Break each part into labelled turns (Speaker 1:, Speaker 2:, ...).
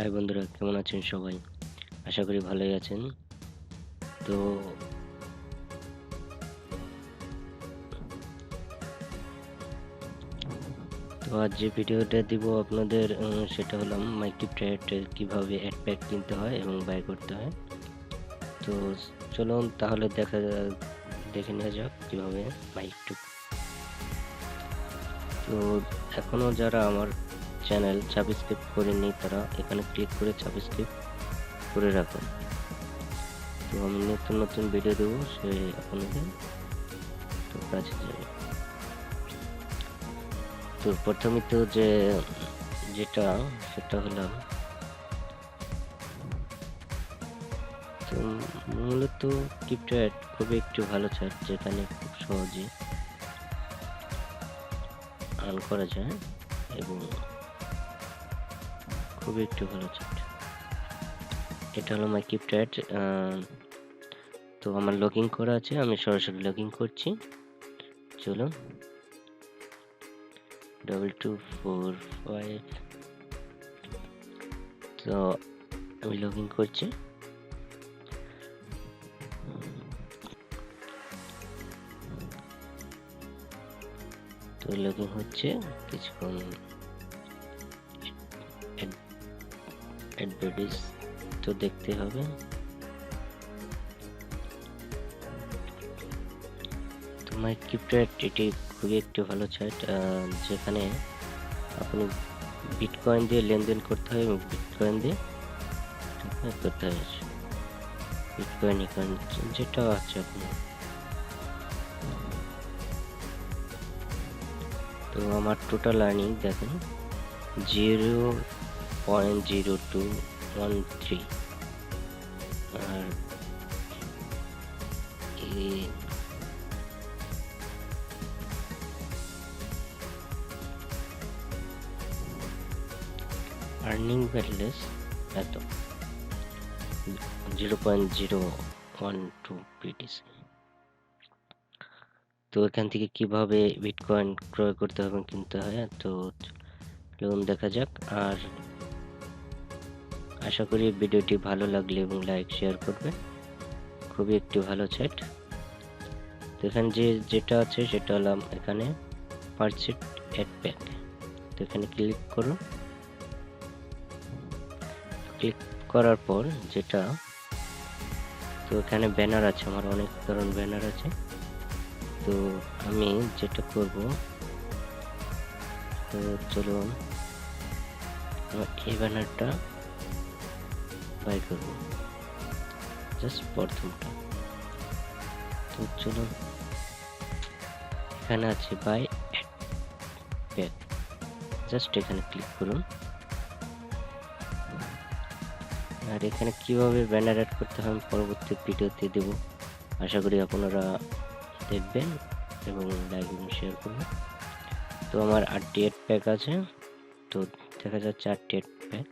Speaker 1: High বন্ধুরা, কেমন আছেন সবাই? আশা করি ভালোই আছেন। তো তো আজ যে ভিডিওটা দিব আপনাদের সেটা হলো মাইক্রোক্রিপ্টো কিভাবে অ্যাড প্যাক কিনতে হয় এবং বাই করতে হয়। তো চলুন তাহলে দেখে নেওয়া যাক কিভাবে মাইক্রো। তো এখনো যারা আমার চ্যানেল সাবস্ক্রাইব করেনি তারা এখানে ক্লিক করে সাবস্ক্রাইব করে রাখুন। তো আমি নতুন নতুন ভিডিও দেবো, সে আপনাদের তো কাছে যাবে। তো প্রথমে তো যেটা সেটা হলো, তো মূলত ক্রিপ্টোঅ্যাড খুবই একটু ভালো সাইট যেখানে খুব সহজে আর্ন করা যায় এবং খুবই একটু ভালো সাইট। এটা হলো মাই ক্রিপ্টোঅ্যাড। তো আমার লগ ইন করা আছে, আমি সরাসরি লগ ইন করছি। চলুন 2245, তো আমি লগ ইন করছি। তো লগ ইন হচ্ছে, কিছুক্ষণ অ্যাডভার্টাইজ তো দেখতে হবে। তো মাই ক্রিপ্টোঅ্যাড এটি খুবই একটি ভালো সাইট যেখানে আপনি বিটকয়েন দিয়ে লেনদেন করতে হয় এবং বিটকয়েন দিয়ে করতে হয়। বিটকয়েন যেটা আছে আপনার। তো আমার টোটাল আর্নিং দেখেন 0.0213, আর আর্নিং ব্যালেন্স এত 0.012 BTC। তো এখান থেকে কিভাবে বিটকয়েন ক্রয় করতে হবে কিনতে হয়, তো চলুন দেখা যাক। আর আশা করি ভিডিওটি ভালো লাগলে এবং লাইক শেয়ার করবেন। খুবই একটি ভালো সাইট। তো এখানে যেটা আছে সেটা হলাম এখানে পারচেজ অ্যাড প্যাক। তো এখানে ক্লিক করুন। ক্লিক করার পর যেটা, তো এখানে ব্যানার আছে, আমার অনেক ধরনের ব্যানার আছে। তো আমি যেটা করব, তো চলুন এই ব্যানারটা বাই করব, জাস্ট প্রথমটা। তো চলুন এখানে আছে বাই প্যাক, জাস্ট এখানে ক্লিক করুন। আর এখানে কিভাবে ব্যানার অ্যাড করতে হয় পরবর্তী ভিডিওতে দেব। আশা করি আপনারা দেখবেন এবং লাইক এবং শেয়ার করবেন। তো আমার 8টি অ্যাড প্যাক আছে, তো দেখা যাচ্ছে 8টি অ্যাড প্যাক।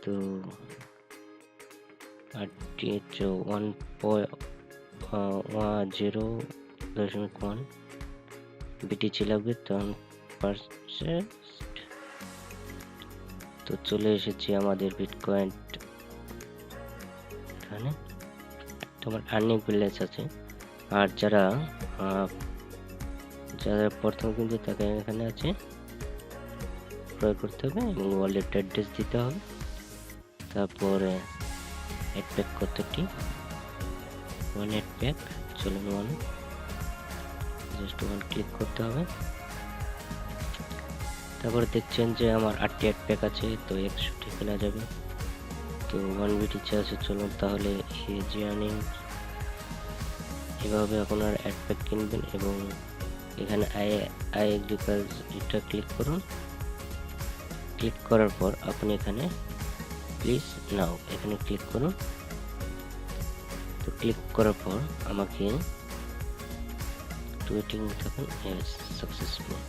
Speaker 1: তো 8টি 1.0.1 BTC লাগবে, তখন পারচেজ। তো চলে এসেছি আমাদের বিটকয়েন এখানে। তোমার আর্নিং ব্যালেন্স আছে। আর যারা প্রথম কিন্তু তাকে এখানে আছে ক্রয় করতে হবে এবং ওয়ালেট অ্যাড্রেস দিতে হবে। তারপরে অ্যাড প্যাক কতটি, 1 অ্যাড প্যাক। চলুন 1, জাস্ট 1 ক্লিক করতে হবে। তারপরে দেখছেন যে আমার 8টি অ্যাড প্যাক আছে, তো 100টি কেনা যাবে। তো 1 BTC আছে। চলুন তাহলে এজি আর্নিং, এভাবে আপনার অ্যাড প্যাক কিনবেন। এবং এখানে আই এগ্রিকালচার এটা ক্লিক করুন। ক্লিক করার পর আপনি এখানে প্লিজ নাও এখানে ক্লিক করুন। তো ক্লিক করার পর আমাকে ওয়েটিং থাকুন, successful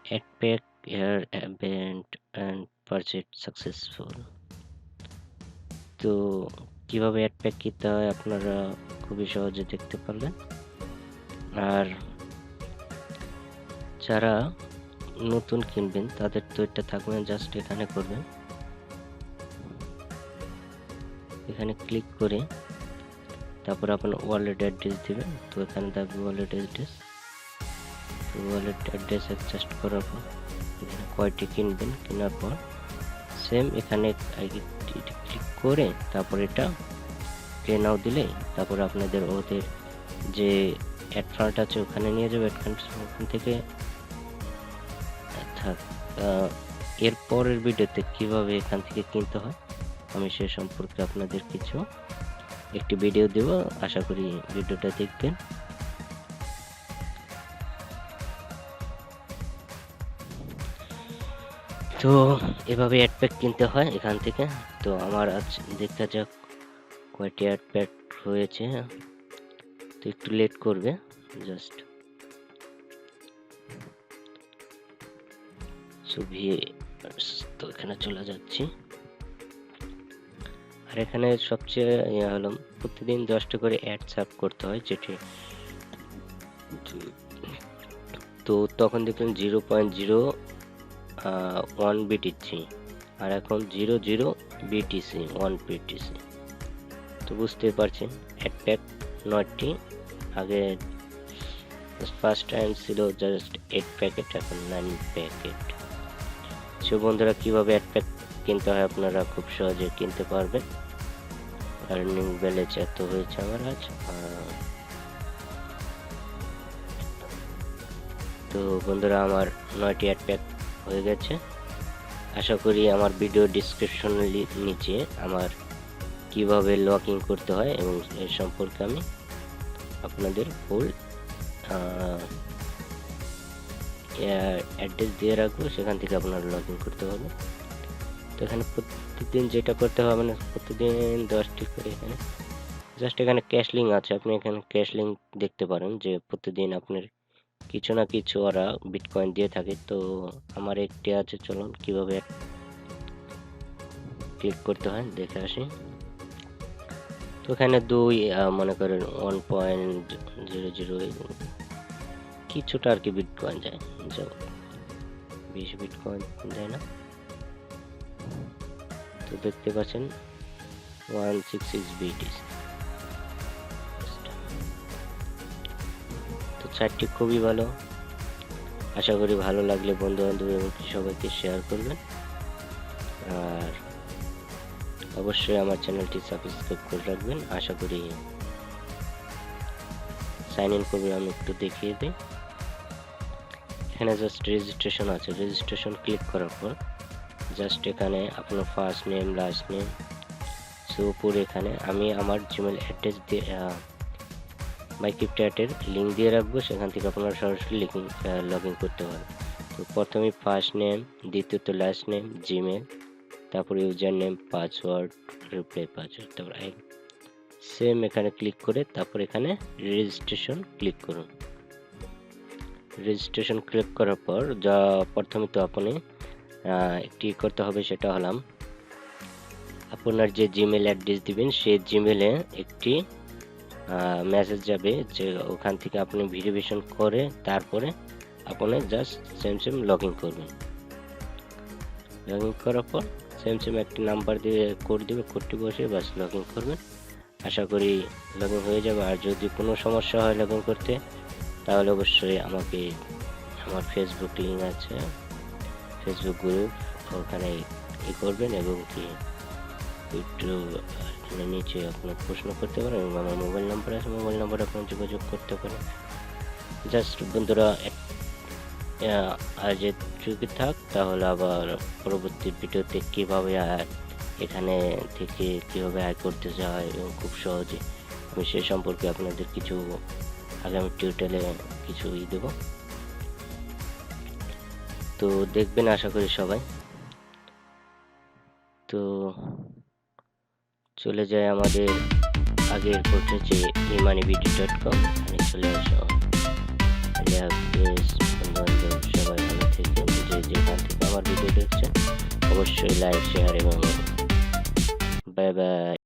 Speaker 1: ad pack hair event and purchase successful. তো কিভাবে অ্যাড প্যাক কিনতে হয় আপনারা খুবই সহজে দেখতে পারলেন। আর যারা নতুন কিনবেন তাদের তো এটা থাকবে না, জাস্ট এখানে করবেন, এখানে ক্লিক করে তারপর আপনার ওয়ালেট অ্যাড্রেস দিবেন। তো এখানে থাকবে ওয়ালেট অ্যাড্রেস। তো ওয়ালেট অ্যাড্রেস অ্যাডজাস্ট করার পর এখানে কয়টি কিনবেন, কেনার পর সেম এখানে ক্লিক করে তারপর এটা পে নাও দিলে তারপর আপনাদের ওদের যে অ্যাড ফান্ড আছে ওখানে নিয়ে যাবে। অ্যাড ফান্ড ওখান থেকে এর পরের ভিডিওতে কিভাবে এখান থেকে কিনতে হয় আমি সে সম্পর্কে আপনাদের কিছু একটি ভিডিও দেব, আশা করি ভিডিওটা দেখবেন। তো এভাবে অ্যাড প্যাক কিনতে হয় এখান থেকে। তো আমার আজ দেখা যাক কয়টি অ্যাড প্যাক হয়েছে। তো একটু লেট করবে জাস্ট। তো এখানে চলে যাচ্ছি। আর এখানে সবচেয়ে হলো প্রতিদিন 10টা করে অ্যাড সাব করতে হয়, যেটি তো তখন দেখলেন 0.01 বিটিসি আর এখন 00 বিটিসি 1 বিটিসি। তো বুঝতে পারছেন অ্যাড প্যাক 9টি, আগে ফার্স্ট টাইম ছিল জাস্ট 8 প্যাকেট, এখন 9 প্যাকেট। সো বন্ধুরা কিভাবে অ্যাড প্যাক কিনতে হয় আপনারা খুব সহজে কিনতে পারবেন। আর্নিং ব্যালেন্স এত হয়েছে আমার আজ। তো বন্ধুরা আমার 9টি অ্যাড প্যাক হয়ে গেছে। আশা করি আমার ভিডিও ডিসক্রিপশনের নিচে আমার কিভাবে লগ ইন করতে হয় এবং এর সম্পর্কে আমি আপনাদের ফুল অ্যাড্রেস দিয়ে রাখবো, সেখান থেকে আপনারা লগ ইন করতে হবে। তো এখানে প্রতিদিন যেটা করতে হবে না, প্রতিদিন 10টি করে এখানে জাস্ট এখানে ক্যাশ লিঙ্ক আছে, আপনি এখানে ক্যাশ লিঙ্ক দেখতে পারেন যে প্রতিদিন আপনার কিছু না কিছু ওরা বিটকয়েন দিয়ে থাকে। তো আমার একটি আছে, চলুন কিভাবে ক্লিক করতে হয় দেখে আসি। তো এখানে মনে করেন 1.00 কিছুটা আর কি বিটকয়েন যায়, 20 বিটকয়েন যায় না। তো দেখতে পাচ্ছেন 166 বিটিসি। তো চারটি খুবই ভালো, আশা করি ভালো লাগলে বন্ধু বান্ধব এবং সবাইকে শেয়ার করবেন। আর অবশ্যই আমার চ্যানেলটি সাবস্ক্রাইব করে রাখবেন। আশা করি সাইন ইন করবে, আমি একটু দেখিয়ে দিই। এখানে জাস্ট রেজিস্ট্রেশন আছে, রেজিস্ট্রেশন ক্লিক করার পর জাস্ট এখানে আপনার ফার্স্ট নেম লাস্ট নেম উপরে এখানে আমি আমার জিমেল অ্যাড্রেস দিয়ে মাইক্রিপ্ট্যাটের লিঙ্ক দিয়ে রাখবো, সেখান থেকে আপনারা সরাসরি লগ ইন করতে পারেন। তো প্রথমে ফার্স্ট নেম, দ্বিতীয়ত লাস্ট নেম, জিমেল, তারপর user name, password, reply password, তারপর সেম এখানে ক্লিক করে তারপর এখানে রেজিস্ট্রেশন ক্লিক করুন। রেজিস্ট্রেশন ক্লিক করার পর যা প্রথমে তো আপনি একটি করতে হবে, সেটা হলাম আপনার যে জিমেল অ্যাড্রেস দিবেন সেই জিমেলে একটি মেসেজ যাবে, যে ওখান থেকে আপনি ভেরিফিকেশন করে তারপরে আপনি জাস্ট সেম লগ ইন করবেন। লগ ইন করার পর সেম একটি নাম্বার দিয়ে কোড দিবে, কোডটি বসে বাস লগ ইন করবেন। আশা করি লগ ইন হয়ে যাবে। আর যদি কোনো সমস্যা হয় লগ ইন করতে, তাহলে অবশ্যই আমাকে আমার ফেসবুক লিঙ্ক আছে, ফেসবুক গ্রুপ, ওখানে করবেন এবং কি একটু নিচে আপনার প্রশ্ন করতে পারেন এবং আমার মোবাইল নাম্বার আছে, মোবাইল নাম্বার আপনার যোগাযোগ করতে পারেন। জাস্ট বন্ধুরা আজ যদি থাক, তাহলে আবার পরবর্তী ভিডিওতে কীভাবে এখানে থেকে কীভাবে আয় করতে যায় এবং খুব সহজে আমি সে সম্পর্কে আপনাদের কিছু আগামী টিউটোরিয়ালে কিছু দেব। তো দেখবেন আশা করি সবাই। তো চলে যায় আমাদের আগের পোর্টাল যে emoneybt.com, এখানে চলে আসো। আল্লাহ হাফেজ বন্ধু, সবাই ভালো থাকবেন। যেখান থেকে আমার ভিডিও দেখছেন অবশ্যই লাইক শেয়ার এবং বাই বাই।